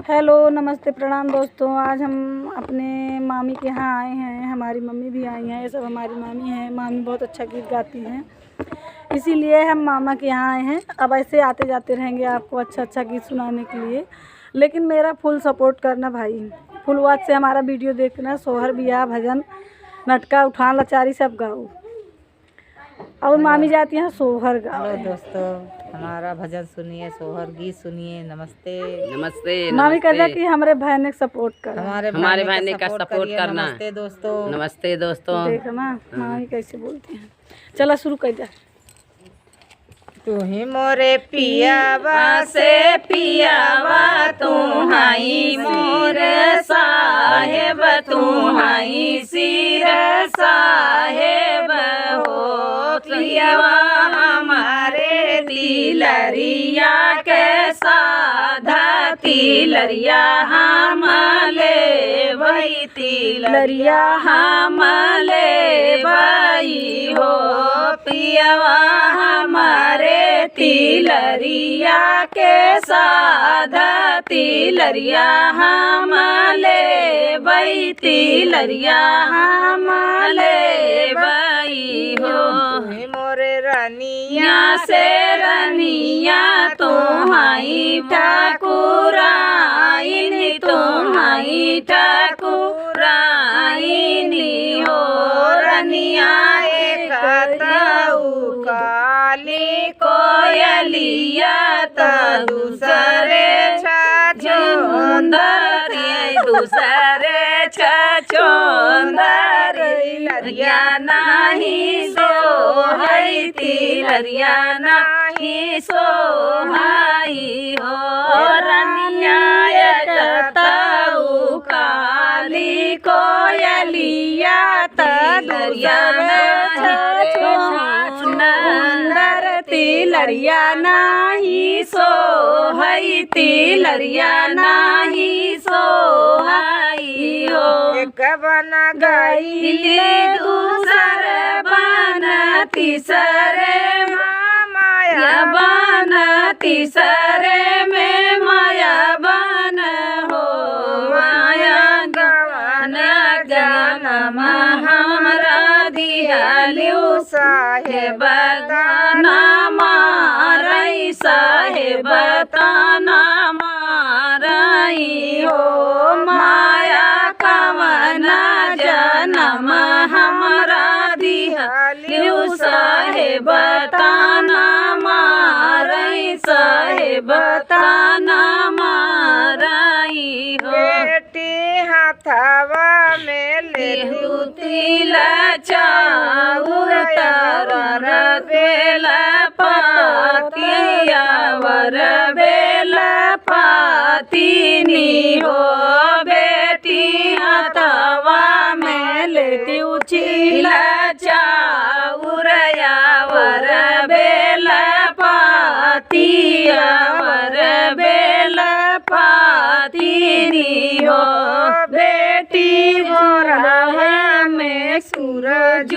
Hello नमस्ते प्रणाम दोस्तों। आज हम अपने मामी के यहाँ आए हैं। हमारी मम्मी भी आई हैं। ये सब हमारी मामी हैं। मामी बहुत अच्छा गीत गाती हैं, इसीलिए हम मामा के यहाँ आए हैं। अब ऐसे आते जाते रहेंगे आपको अच्छा गीत सुनाने के लिए, लेकिन मेरा फुल सपोर्ट करना भाई। फुल वॉच से हमारा वीडियो देखना। सोहर बियाह भजन नटका उठान लाचारी सब गाओ। और मामी जाती हैं सोहर गाओ। हेलो दोस्तों, हमारा भजन सुनिए, सोहर गीत सुनिए। नमस्ते नमस्ते। मामी कहता कि हमारे भाई ने सपोर्ट कर, हमारे भाई का सपोर्ट करना। नमस्ते दोस्तों। नमस्ते दोस्तों। देखो ना मामी कैसे बोलती हैं। चला शुरू कर जा। तू ही मोरे पियावा से पियावा, तू हाई मोर साहेब, तू हाई सिर साहेब हो। पियावा हमारे तिलरिया के साधा, तिलरिया हम ले वही, तिलरिया हम ले वही हो। पियावा हमारे तिलरिया के साधा, तिलरिया हम ले वही, तिलरिया हम ले वही हो। मोरे रनिया से रनिया, तुम्हारी ठाकुराइन, तुम्हारी ठाकुराइन हो। रनिया एक काली कोयलिया, दूसरे छछुंदर, दूसरे छछुंदर। लरिया नाही सो है, तिलरिया नाही सो हाई हो। रनिया एक काली कोयलिया, तिलरिया छछुंदर, तिलरिया नाही सो है, तिलरिया नाही सो हाई हो। एक बन गईली दूसर बन तीसरे माया बन, तीसरे में माया बन हो। माया गवन जनम हमरा दिहलिउ, साहेब ताना मारई, साहेब ताना मारई हो। माया कवन जनम हमरा दिहलिउ, साहेब ताना मारई, साहेब ताना मारई हो। बेटी हाथवा में ले तिला चाउर, तर बेला पातिया वर बेला पातिनी हो। बेटी हाथवा में लेती उचिला चाउर, यावर बेला पातिया वर बेला पातिनी हो। बेटी भोरा में सूरज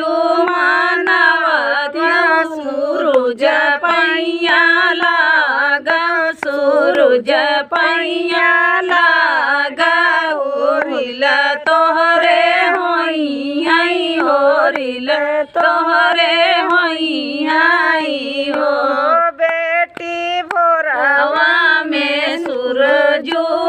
मानवतिया, सूरज पैया लागा, सूरज पैया लागा। होरिल तोहरे होई आई, होरिल तोहरे होई आई हो। बेटी भोरवा में सूरज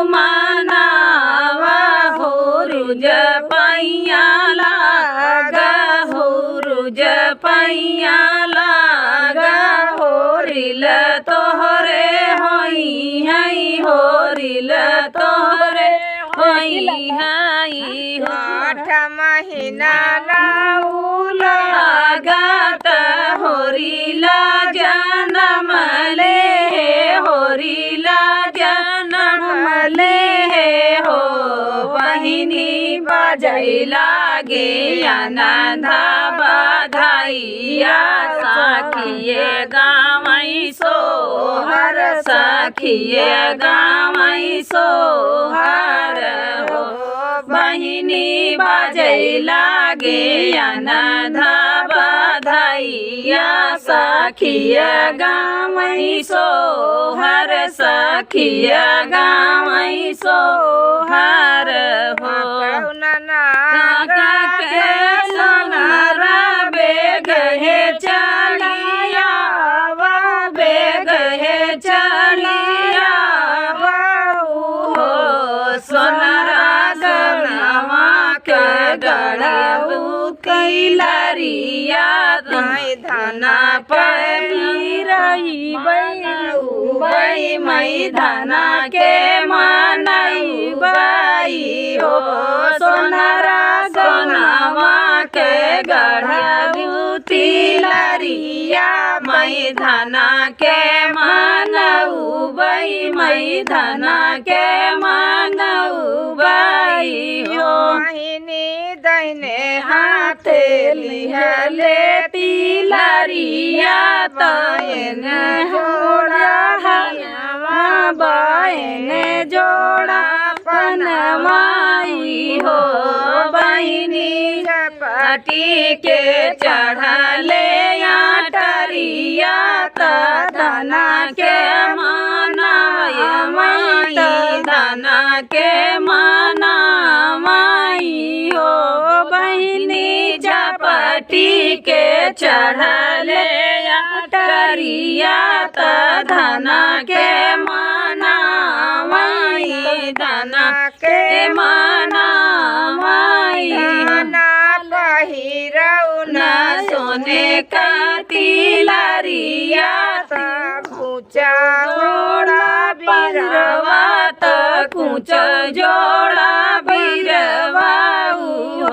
मानावा, होरुज पैया लागा, होरुज पैया लागा। होरिल तोहरे होई आई, होरिल तोहरे होई आई हो। 8 महीना लाउल लागत, होरिला जनम ले, होरिला जनम ले हो। बहिनी बजै लागे आनंदा बधाइया, साखिए गावई सोहर, साखिए गावई सोहर हो। बहिनी बजै लागे आनंदा बधाइया, सखिया गावई सोहर, सखिया गावई सोहर हो के सोनारा बेग हे चलिया बेग हे चलिया हो सोनारा गनवा के गड़बू कैलरिया धना पी रही बई मई धना के मनई बाई हो सोनारा गनवा के गड़बू तिलरिया मई धना के मनऊ बई मई धना के मनऊ बाई हो दहिने हाथे लिहले तिलरिया तयन जोड़ा हवा बहने जोड़ा पनमाई हो बहिनी पटी के चढ़ले आटरिया धना के मनाई धना के मनाई हो बहिनी झपटी के चढ़ले आटरिया धना के मनाई धना के मनाई बहिरौना सोने का तिलरिया ऊंचा जोड़ा बिरवा तक ऊंचा जोड़ा बिरवा हो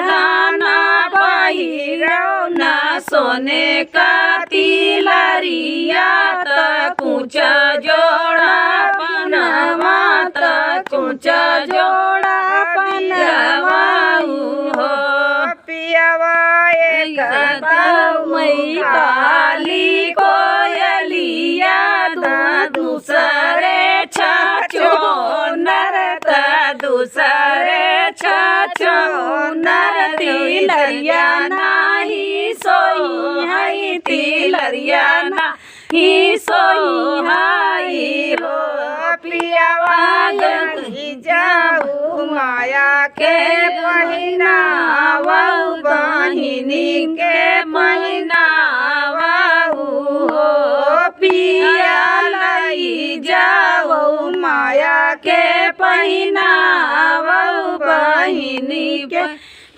धाना बहिरौना सोने का तिलरिया तक ऊंचा जोड़ा पनवा तक ऊंचा जोड़ा पनवा हो पियावा एक मई काली कोयलिया दूसरे छाछो नरत दूसरे छाछो नर तिलरिया नाही सोई है तिलरिया नाही सोई हाई हो पियावा जाऊ माया के महीना बहिनी के महीना हो पिया लई जाओ माया के पहिना बहिनी के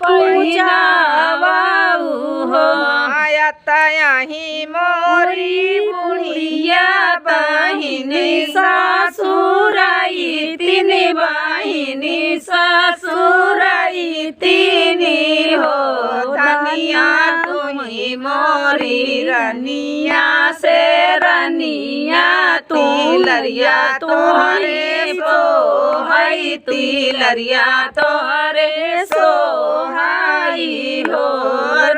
पूजावा हो माया तही मोरी बुढ़िया बहिनी ससुराई तीन बहिनी ससुराई तीन हो धनिया तुम्ही मोरी रनिया से रनिया तिलरिया तोहरे सो है तिलरिया तोहरे सोहाई हो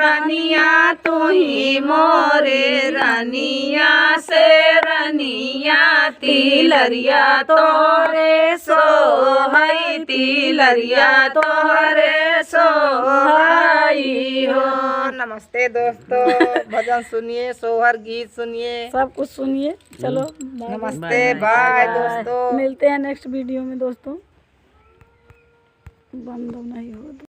रनिया तुही मोरे रनिया से रनिया तिलरिया तोहरे सोहाई तिलरिया तोहरे सोहाई हो। नमस्ते दोस्तों, भजन सुनिए, सोहर गीत सुनिए, सब कुछ सुनिए। चलो नमस्ते, बाय दोस्तों। मिलते हैं नेक्स्ट वीडियो में दोस्तों। बंद नहीं हो